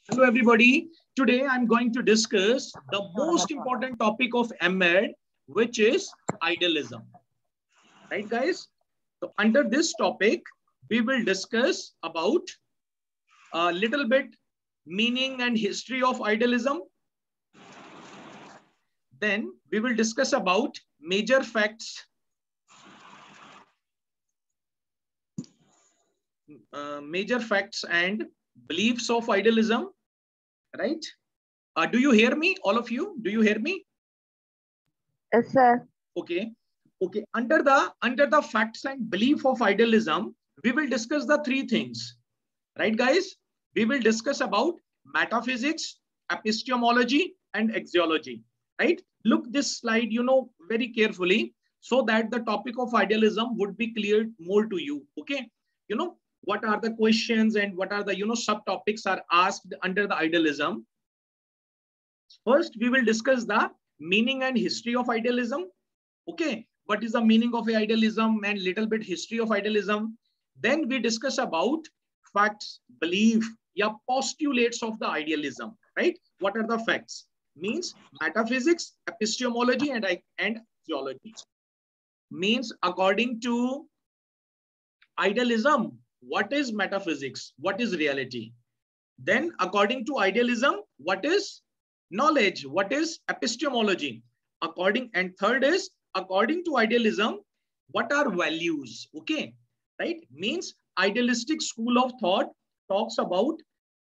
Hello everybody. Today I'm going to discuss the most important topic of MEd, which is idealism. Right guys? So under this topic, we will discuss about a little bit meaning and history of idealism. Then we will discuss about major facts, and beliefs of idealism. Right? Do you hear me? All of you? Do you hear me? Yes, sir. Okay. Okay. Under the facts and belief of idealism, we will discuss the three things. Right, guys? We will discuss about metaphysics, epistemology, and axiology. Right? Look this slide, very carefully, so that the topic of idealism would be clear more to you. Okay. What are the questions and what are the subtopics are asked under the idealism. First, we will discuss the meaning and history of idealism. Okay, what is the meaning of idealism and little bit history of idealism. Then we discuss about facts, belief, postulates of the idealism. Right? What are the facts? Means metaphysics, epistemology, and theology. Means according to idealism, what is metaphysics? What is reality? Then according to idealism, what is knowledge? What is epistemology? And third is, according to idealism, what are values? Okay, right? Means idealistic school of thought talks about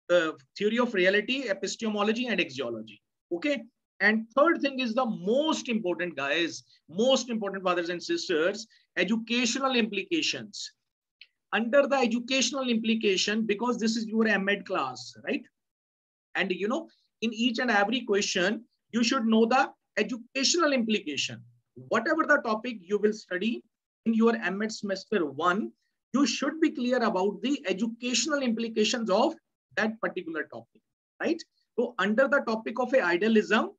the theory of reality, epistemology, and axiology. Okay. And third thing is the most important, guys, most important, brothers and sisters, educational implications. Under the educational implication, because this is your MEd class, right? And in each and every question, you should know the educational implication. Whatever the topic you will study in your MEd semester 1, you should be clear about the educational implications of that particular topic, right? So under the topic of idealism,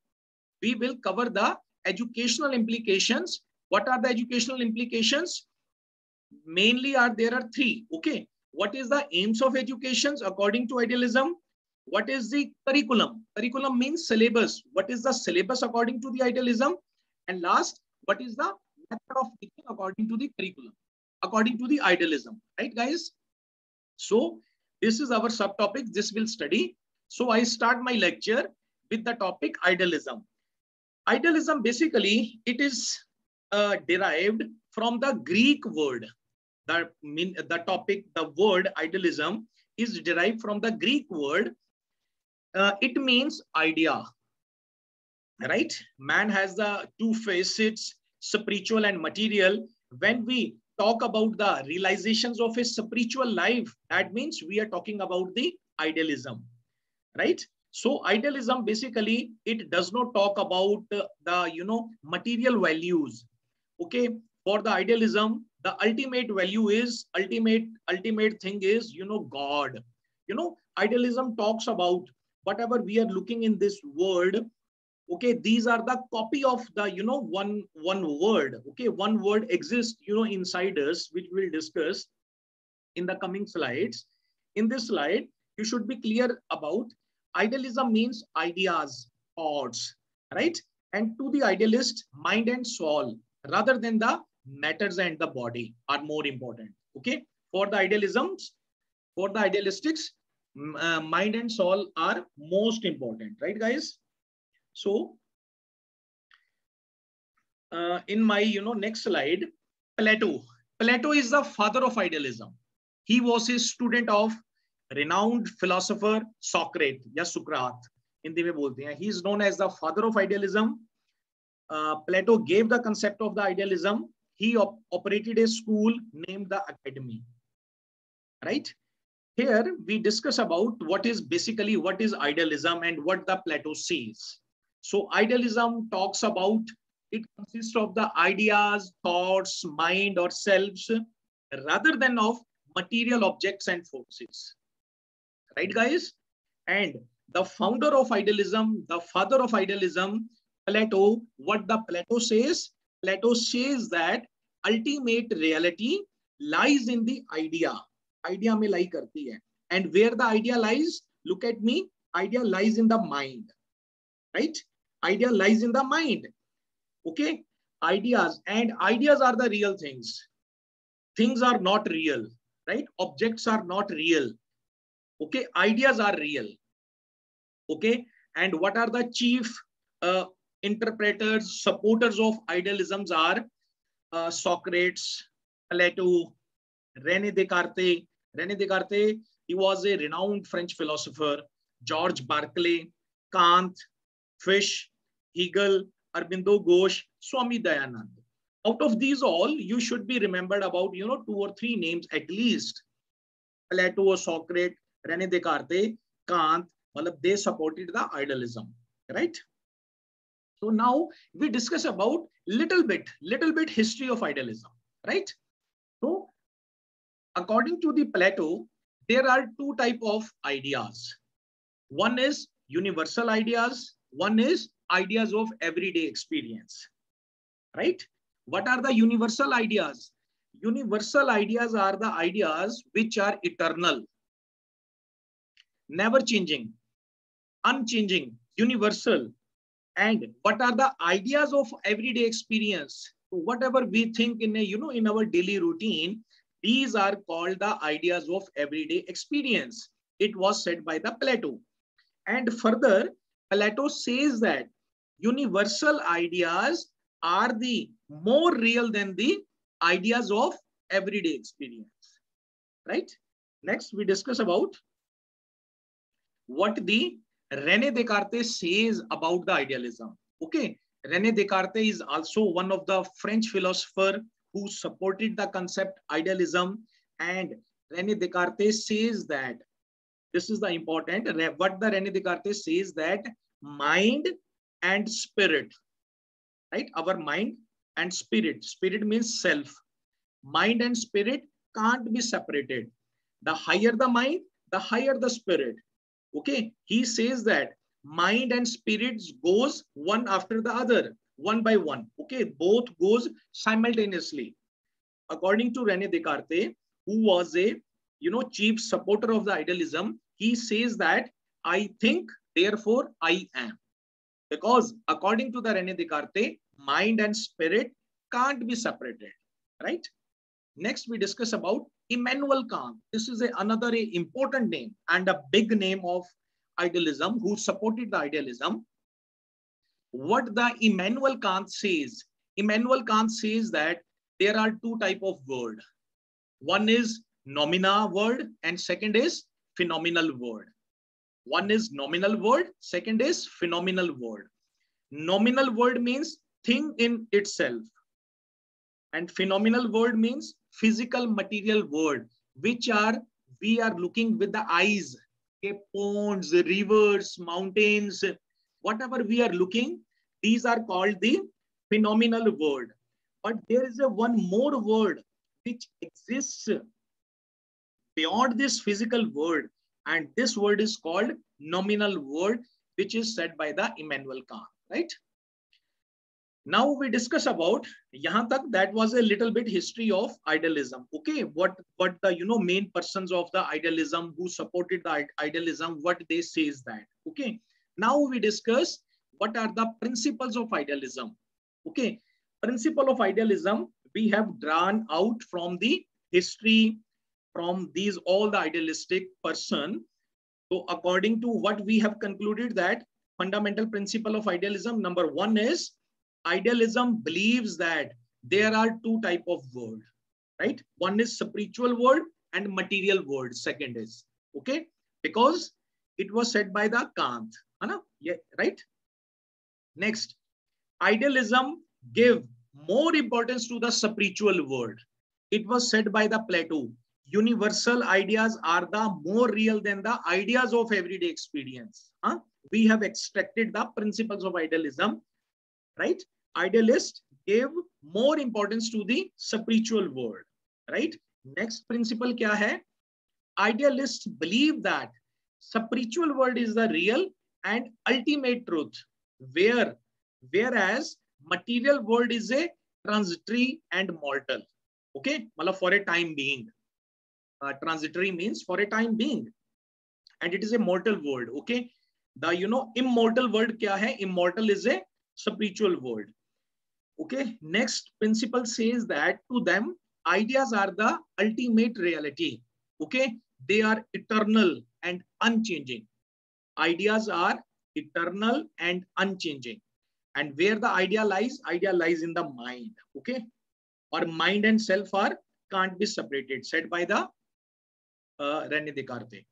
we will cover the educational implications. What are the educational implications? Mainly there are three. Okay. What is the aims of educations according to idealism? What is the curriculum? Curriculum means syllabus. What is the syllabus according to the idealism? And last, what is the method of teaching according to the curriculum, according to the idealism? Right, guys? So this is our subtopic. This will study. So I start my lecture with the topic idealism. Idealism, basically, it is derived from the Greek word. The word idealism is derived from the Greek word. It means idea, right? Man has the two facets, spiritual and material. When we talk about the realizations of a spiritual life, that means we are talking about the idealism, right? So idealism, basically, it does not talk about the material values. Okay, for the idealism, the ultimate value is ultimate thing is God. Idealism talks about whatever we are looking in this world. Okay, these are the copy of the one word. Okay, one word exists inside us, which we'll discuss in the coming slides. In this slide, you should be clear about idealism means ideas, thoughts, right? And to the idealist, mind and soul, rather than the matters and the body, are more important. Okay, for the idealisms, for the idealistics, mind and soul are most important, right, guys? So in my next slide, Plato is the father of idealism. He was a student of renowned philosopher Socrates, या सुकरात हिंदी में बोलते हैं. He is known as the father of idealism. Plato gave the concept of the idealism. He operated a school named the Academy. Right? Here we discuss about what is idealism and what the Plato says. So idealism talks about, it consists of the ideas, thoughts, mind or selves, rather than of material objects and forces. Right, guys? And the founder of idealism, the father of idealism, Plato, what the Plato says? Plato says that ultimate reality lies in the idea. Idea में lie करती है. And where the idea lies, look at me, Idea lies in the mind, right? Idea lies in the mind. Okay, ideas are the real things. Things are not real, right? Objects are not real. Okay, ideas are real. Okay, and what are the chief uh, interpreters, supporters of idealisms are Socrates, Plato, René Descartes. René Descartes, he was a renowned French philosopher. George Berkeley, Kant, Fish, Hegel, Aurobindo Ghosh, Swami Dayanand. Out of these all, you should be remembered about, two or three names at least. Plato, Socrates, René Descartes, Kant, they supported the idealism, right? So now we discuss about little bit history of idealism, right? So according to the Plato, there are two type of ideas. One is universal ideas, one is ideas of everyday experience, right? What are the universal ideas? Universal ideas are the ideas which are eternal, never changing, unchanging, universal. And what are the ideas of everyday experience? Whatever we think in in our daily routine, these are called the ideas of everyday experience. It was said by the Plato. And further, Plato says that universal ideas are the more real than the ideas of everyday experience, right? Next, we discuss about what the René Descartes says about the idealism. Okay, René Descartes is also one of the French philosopher who supported the concept idealism. And René Descartes says that, this is the important, what the René Descartes says, that mind and spirit, right? Our mind and spirit. Spirit means self. Mind and spirit can't be separated. The higher the mind, the higher the spirit. Okay, he says that mind and spirits goes one after the other, one by one. Okay, both goes simultaneously. According to René Descartes, who was a chief supporter of the idealism, he says that I think, therefore I am. Because according to the René Descartes, mind and spirit can't be separated, right? Next, we discuss about Immanuel Kant. This is another important name and a big name of idealism, who supported the idealism. What the Immanuel Kant says? Immanuel Kant says that there are two type of word. One is nominal word and second is phenomenal word. One is nominal word, second is phenomenal word. Nominal word means thing in itself, and phenomenal word means physical material word, which are we are looking with the eyes. Okay, ponds, rivers, mountains, whatever we are looking, these are called the phenomenal word. But there is a one more word which exists beyond this physical word, and this word is called nominal word, which is said by the Immanuel Kant, right? Now we discuss about, yahan tak that was a little bit history of idealism. Okay, what the main persons of the idealism who supported the idealism, what they says that. Okay, now we discuss what are the principles of idealism. Okay, principle of idealism we have drawn out from the history, from these all the idealistic person. So according to what we have concluded, that fundamental principle of idealism, number one is idealism believes that there are two type of world, right? One is spiritual world and material world. Second is, okay, because it was said by the Kant, yeah, right? Next, idealism give more importance to the spiritual world. It was said by the Plato, universal ideas are the more real than the ideas of everyday experience. We have extracted the principles of idealism, right? Idealists gave more importance to the spiritual world, right? Next principle kya hai? Idealists believe that spiritual world is the real and ultimate truth, whereas material world is a transitory and mortal. Okay, for a time being. Transitory means for a time being, and it is a mortal world. Okay, The immortal word क्या है? Immortal is a spiritual word. Okay. Next principle says that to them ideas are the ultimate reality. Okay. They are eternal and unchanging. Ideas are eternal and unchanging. And where the idea lies in the mind. Okay. Or mind and self are can't be separated, said by the René Descartes.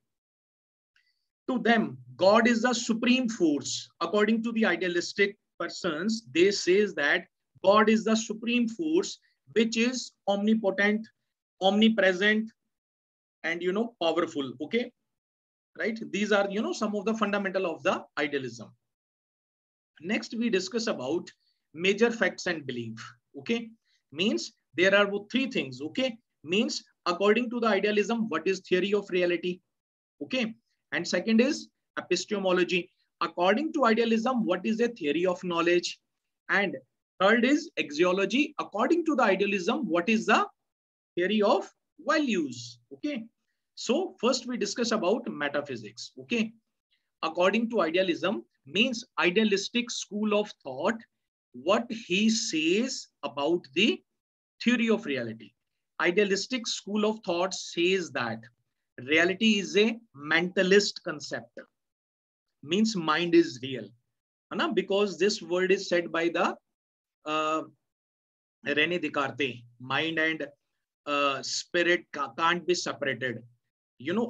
To them, God is the supreme force. According to the idealistic persons, they says that God is the supreme force, which is omnipotent, omnipresent, and powerful. Okay, right? These are some of the fundamental of the idealism. Next, we discuss about major facts and belief. Okay, means there are three things. Okay, means according to the idealism, what is theory of reality? Okay, and second is epistemology. According to idealism, what is a theory of knowledge? And third is axiology. According to the idealism, what is the theory of values? Okay, so first we discuss about metaphysics. Okay, according to idealism means idealistic school of thought, what he says about the theory of reality. Idealistic school of thought says that reality is a mentalist concept, means mind is real, because this word is said by the René Descartes. Mind and spirit can't be separated.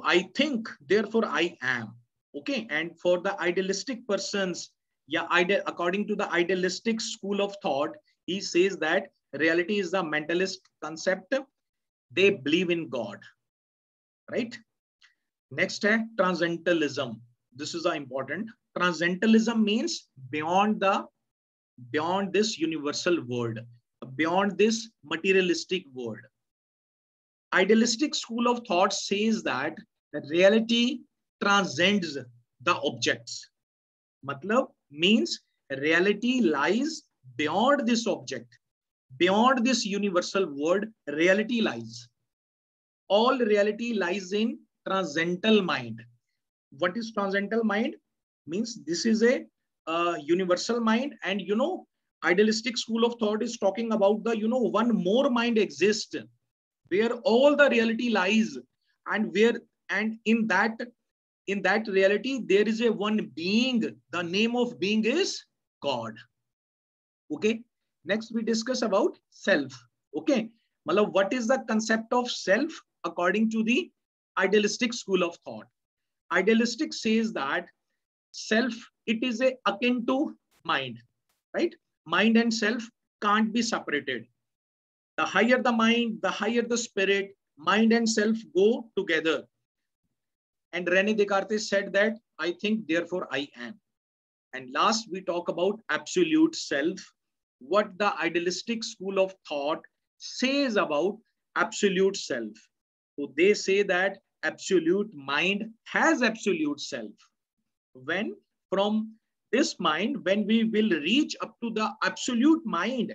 I think, therefore I am. Okay, and for the idealistic persons, yeah, according to the idealistic school of thought, he says that reality is the mentalist concept. They believe in God, right? Next है transcendentalism. This is important. Transcendentalism means beyond this universal world, beyond this materialistic world. Idealistic school of thought says that reality transcends the objects. Matlab means reality lies beyond this object, beyond this universal world. Reality lies. All reality lies in transcendental mind. What is transcendental mind? Means this is a universal mind, and idealistic school of thought is talking about the one more mind exists where all the reality lies, and in that reality there is a one being. The name of being is God. Okay, next we discuss about self. Okay, what is the concept of self according to the idealistic school of thought? Idealistic says that self, it is a akin to mind, right? Mind and self can't be separated. The higher the mind, the higher the spirit. Mind and self go together. And René Descartes said that I think, therefore I am. And last, we talk about absolute self. What the idealistic school of thought says about absolute self. So they say that absolute mind has absolute self. When from this mind, when we will reach up to the absolute mind,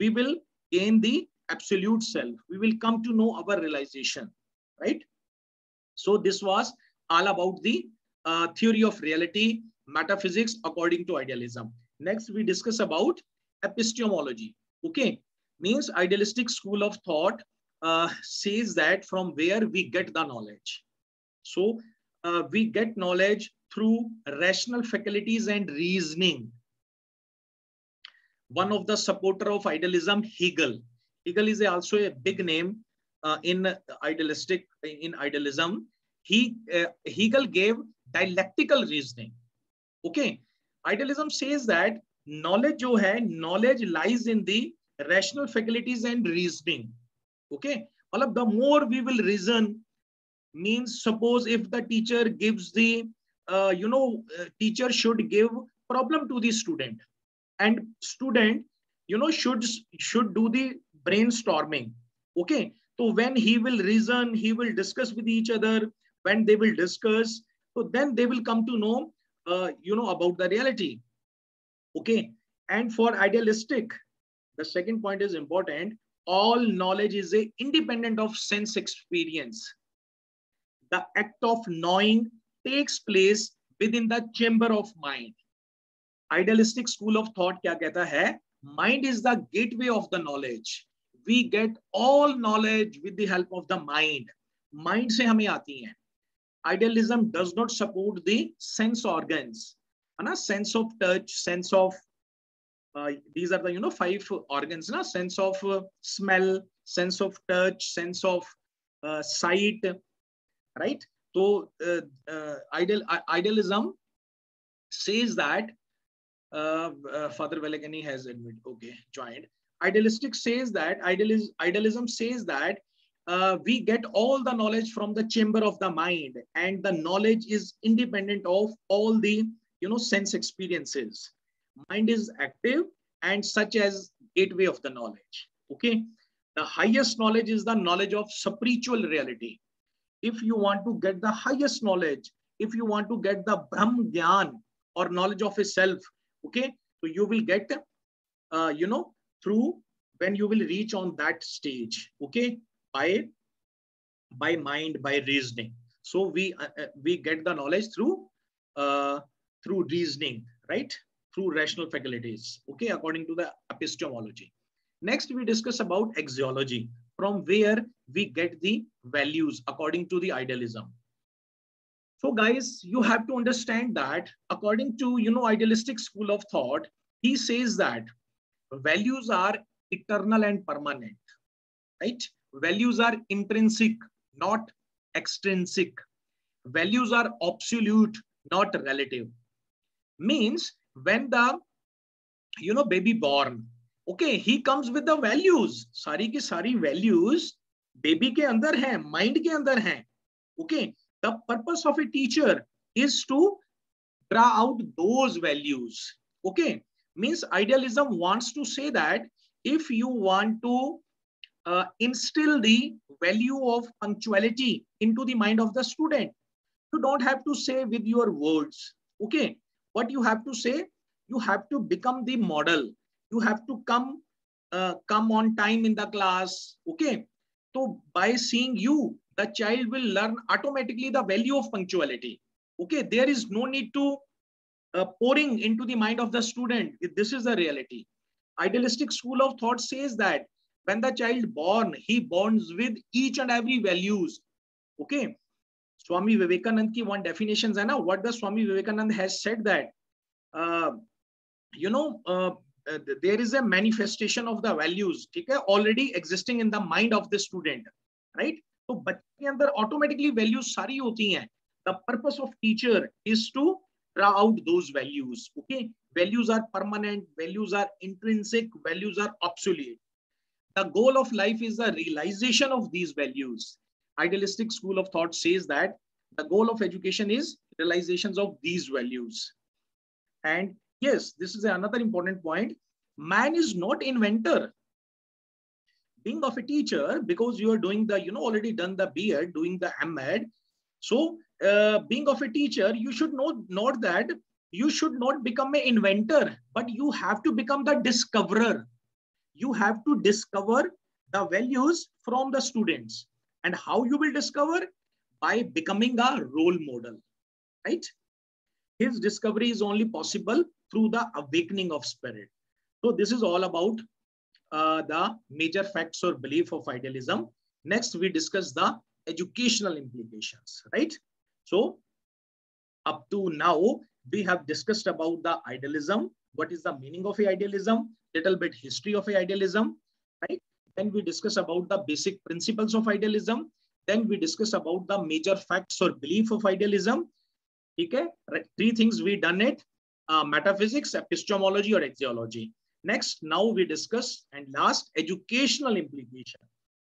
we will gain the absolute self. We will come to know our realization, right? So this was all about the theory of reality, metaphysics according to idealism. Next, we discuss about epistemology. Okay, means idealistic school of thought says that from where we get the knowledge. So we get knowledge through rational faculties and reasoning. One of the supporter of idealism, Hegel. Hegel is also a big name in idealism. Hegel gave dialectical reasoning. Okay, idealism says that knowledge knowledge lies in the rational faculties and reasoning. Okay, the more we will reason, means suppose if the teacher gives the teacher should give problem to the student, and student should do the brainstorming. Okay, so when he will reason, he will discuss with each other. When they will discuss, so then they will come to know about the reality. Okay, and for idealistic, the second point is important. All knowledge is independent of sense experience. The act of knowing takes place within the chamber of mind. Idealistic school of thought क्या कहता है? Mind is the gateway of the knowledge. We get all knowledge with the help of the mind. Mind से हमें आती हैं. Idealism does not support the sense organs. है ना? Sense of touch, sense of these are the 5 organs na? Sense of smell, sense of touch, sense of sight, right? So idealism says that Father Velegani has admitted, okay, joined. Idealistic says that idealism says that we get all the knowledge from the chamber of the mind, and the knowledge is independent of all the sense experiences. Mind is active and such as gateway of the knowledge. Okay, the highest knowledge is the knowledge of spiritual reality. If you want to get the highest knowledge, if you want to get the Brahm Gyan or knowledge of a self, okay, so you will get through when you will reach on that stage, okay, by mind, by reasoning. So we get the knowledge through reasoning, right, through rational faculties, okay, according to the epistemology. Next we discuss about axiology, from where we get the values according to the idealism. So guys, you have to understand that according to idealistic school of thought, he says that values are eternal and permanent, right? Values are intrinsic, not extrinsic. Values are absolute, not relative. Means when the baby born, okay, he comes with the values. सारी की सारी values baby के अंदर हैं, mind के अंदर हैं. Okay, the purpose of a teacher is to draw out those values. Okay, means idealism wants to say that if you want to instill the value of punctuality into the mind of the student, you don't have to say with your words. Okay, what you have to say, you have to become the model. You have to come on time in the class. Okay, so by seeing you, the child will learn automatically the value of punctuality. Okay, there is no need to pouring into the mind of the student. This is the reality. Idealistic school of thought says that when the child born, he borns with each and every values. Okay, Swami Vivekanand ki one definitions hai na, what the Swami Vivekanand has said that there is a manifestation of the values, ठीक है, already existing in the mind of the student, right? तो बच्चे के अंदर automatically values सारी होती हैं. The purpose of teacher is to draw out those values. Okay, values are permanent, values are intrinsic, values are absolute. The goal of life is the realization of these values. Idealistic school of thought says that the goal of education is realizations of these values. And yes, this is another important point. Man is not inventor. Being of a teacher, because you are doing the, already done the B.Ed, doing the M.Ed. So being of a teacher, you should note that you should not become an inventor, but you have to become the discoverer. You have to discover the values from the students. And how you will discover? By becoming a role model, right? His discovery is only possible through the awakening of spirit. So this is all about the major facts or belief of idealism. Next, we discuss the educational implications, right? So up to now, we have discussed about the idealism. What is the meaning of idealism? Little bit history of idealism, right? Then we discuss about the basic principles of idealism. Then we discuss about the major facts or belief of idealism. Okay, 3 things we done it: metaphysics, epistemology, or axiology. Next, now we discuss and last, educational implication.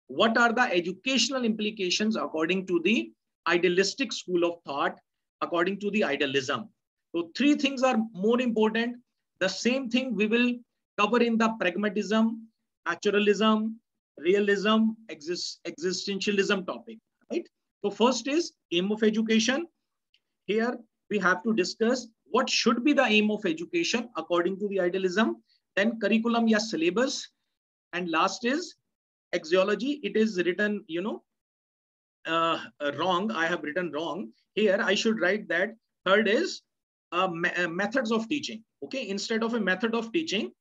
What are the educational implications according to the idealistic school of thought, according to the idealism? So 3 things are more important. The same thing we will cover in the pragmatism, naturalism, realism, existentialism topic, right? So first is aim of education. Here we have to discuss what should be the aim of education according to the idealism, then curriculum ya syllabus, and last is axiology. It is written, wrong. I have written wrong. Here I should write that Third is methods of teaching. Okay, instead of a method of teaching,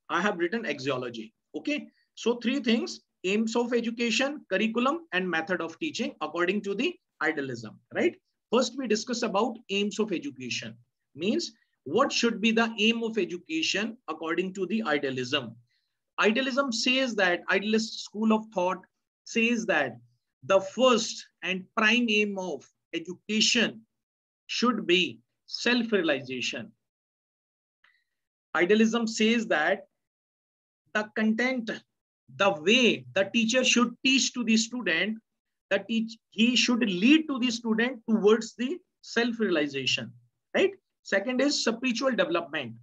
I have written axiology. Okay, so three things: aims of education, curriculum, and method of teaching according to the idealism, right? First, we discuss about aims of education. Means what should be the aim of education according to the idealism. Idealism says that, idealist school of thought says that the first and prime aim of education should be self-realization. Idealism says that the content, the way the teacher should teach to the student, that he should lead to the student towards the self-realization, right? Second is spiritual development.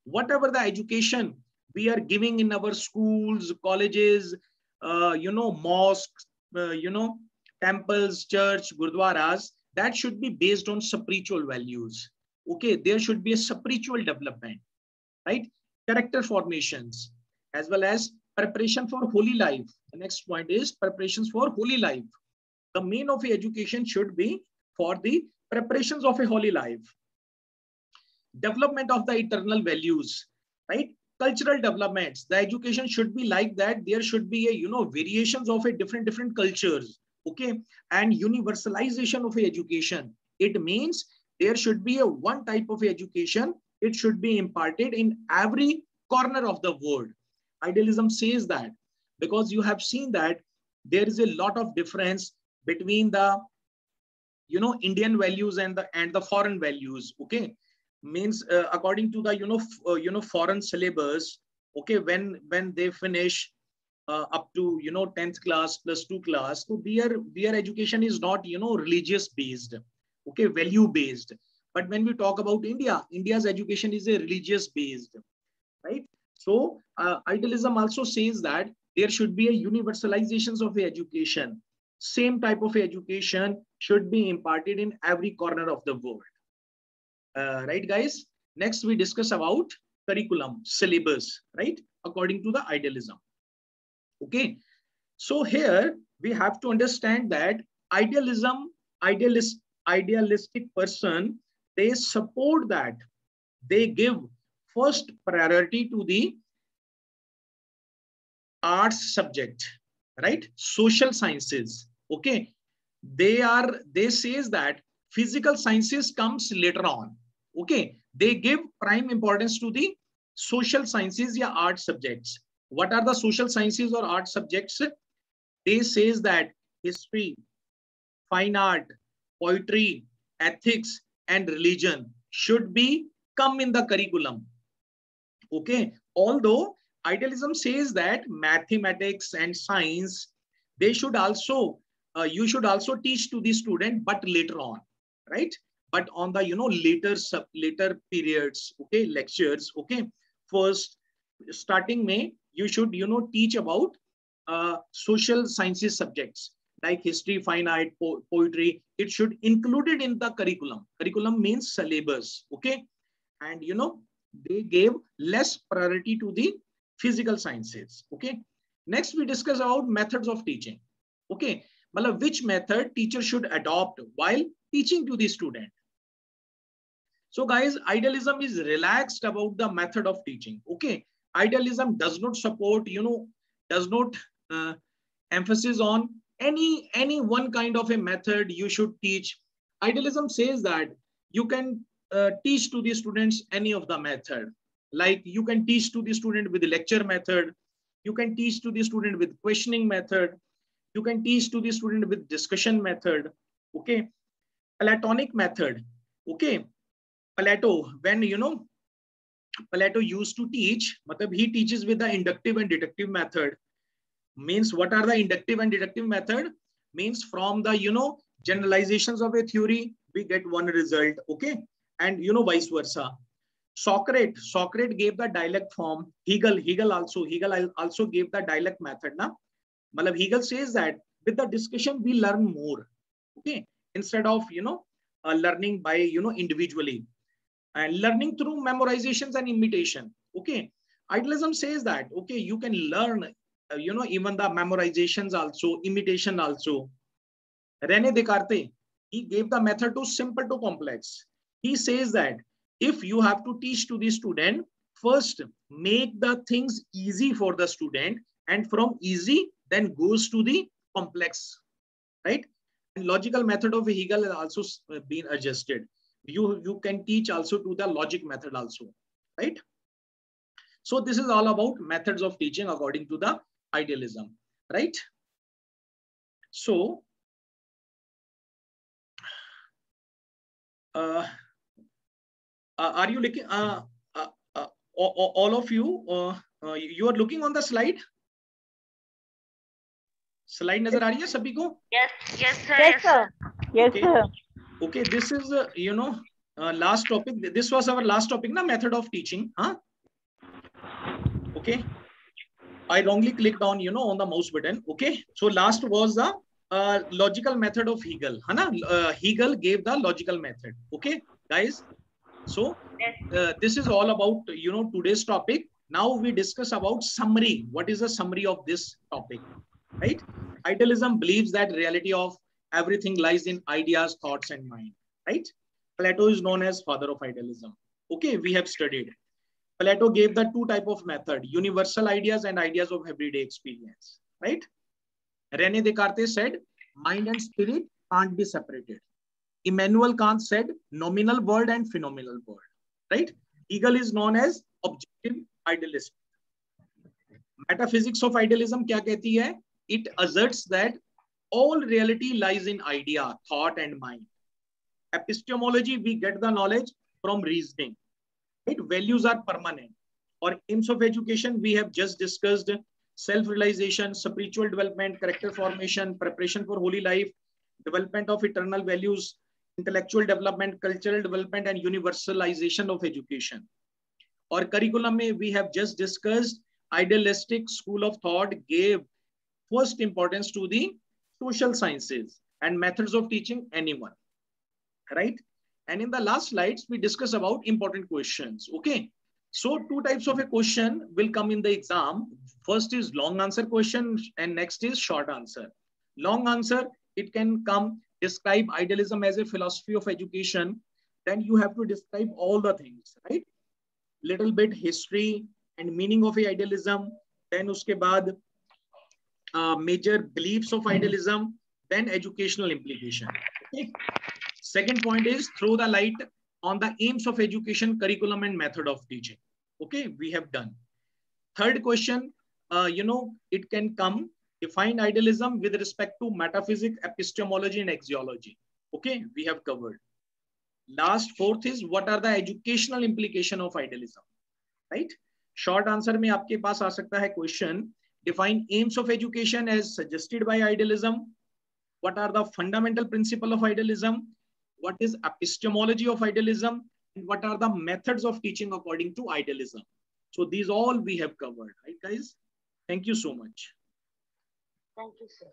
Whatever the education we are giving in our schools, colleges, mosques, temples, church, gurdwaras, that should be based on spiritual values. Okay, there should be a spiritual development, right? Character formations, as well as preparation for holy life. The next point is preparations for holy life. The main of the education should be for the preparations of a holy life. Development of the eternal values, right? Cultural developments. The education should be like that. There should be a variations of a different cultures. Okay, and universalization of education. It means there should be a one type of education. It should be imparted in every corner of the world. Idealism says that because you have seen that there is a lot of difference between the Indian values and the foreign values. Okay, means according to the foreign syllabus. Okay, when they finish up to 10th class plus 2 class, so their education is not religious based, okay, value based. But when we talk about India's education is a religious based, right? So idealism also says that there should be a universalizations of the education. Same type of education should be imparted in every corner of the world. Right, guys? Next, we discuss about curriculum, syllabus, right? According to the idealism. Okay. So here we have to understand that idealistic person, they support that. They give first priority to the arts subject, right? Social sciences. Okay. They says that physical sciences comes later on. Okay, they give prime importance to the social sciences or art subjects. What are the social sciences or art subjects? They says that history, fine art, poetry, ethics, and religion should be come in the curriculum. Okay, although idealism says that mathematics and science, they should also you should also teach to the student, but later on, right? But on the later periods, okay, lectures, okay, first starting May, you should teach about social sciences subjects like history, fine art, poetry. It should included in the curriculum. Curriculum means syllabus, okay, and they gave less priority to the physical sciences. Okay, next we discuss about methods of teaching. Okay, which method teacher should adopt while teaching to the student. So guys, idealism is relaxed about the method of teaching. Okay, idealism does not support, does not emphasis on any one kind of a method you should teach. Idealism says that you can teach to the students any of the method. Like you can teach to the student with the lecture method. You can teach to the student with questioning method. You can teach to the student with discussion method. Okay, Platonic method. Okay, Plato, when Plato used to teach, he teaches with the inductive and deductive method. Means what are the inductive and deductive method? Means from the generalizations of a theory we get one result. Okay, and vice versa. Socrates gave the dialect form. Hegel also gave the dialect method. Na? Hegel says that with the discussion we learn more. Okay, instead of learning by individually, and learning through memorizations and imitation. Okay, idealism says that okay, you can learn even the memorizations also, imitation also. René Descartes, he gave the method to simple to complex. He says that if you have to teach to the student, first make the things easy for the student, and from easy then goes to the complex, right? And logical method of Hegel has also been adjusted. You can teach also to the logic method also, right? So this is all about methods of teaching according to the idealism, right? So are you looking all of you you are looking on the slide? Slide nazar aa rahi hai sabhi ko? Yes, sir. Yes, sir. Yes, Okay. sir. Okay, this is last topic. This was our last topic na, method of teaching, huh? Okay, I wrongly clicked on on the mouse button. Okay, so last was the logical method of Hegel, है ना? Hegel gave the logical method. Okay, guys. So this is all about today's topic. Now we discuss about summary. What is the summary of this topic, right? Idealism believes that reality of everything lies in ideas, thoughts, and mind, right? Plato is known as father of idealism. Okay, we have studied. Plato gave the two type of method: universal ideas and ideas of everyday experience, right? Rene Descartes said, mind and spirit can't be separated. Immanuel Kant said, nominal world and phenomenal world, right? Hegel is known as objective idealist. Metaphysics of idealism क्या कहती है? It asserts that all reality lies in idea, thought, and mind. Epistemology, we get the knowledge from reasoning. Right? Values are permanent. Or aims of education, we have just discussed: self-realization, spiritual development, character formation, preparation for holy life, development of eternal values, intellectual development, cultural development, and universalization of education. Or curriculum, we have just discussed idealistic school of thought gave first importance to the social sciences and methods of teaching anyone, right? And in the last slides, we discuss about important questions. Okay, so two types of a question will come in the exam. First is long answer question, and next is short answer. Long answer, it can come: describe idealism as a philosophy of education. Then you have to describe all the things, right? Little bit history and meaning of idealism. Then uske baad major beliefs of idealism. Then educational implication. Okay. Second point is throw the light on the aims of education, curriculum, and method of teaching. Okay, we have done. Third question, it can come: define idealism with respect to metaphysics, epistemology, and axiology. Okay, we have covered. Last, fourth is what are the educational implication of idealism, right? Short answer में आपके पास आ सकता है question: define aims of education as suggested by idealism. What are the fundamental principles of idealism? What is epistemology of idealism? And what are the methods of teaching according to idealism? So these all we have covered, right, guys? Thank you so much. Thank you, sir.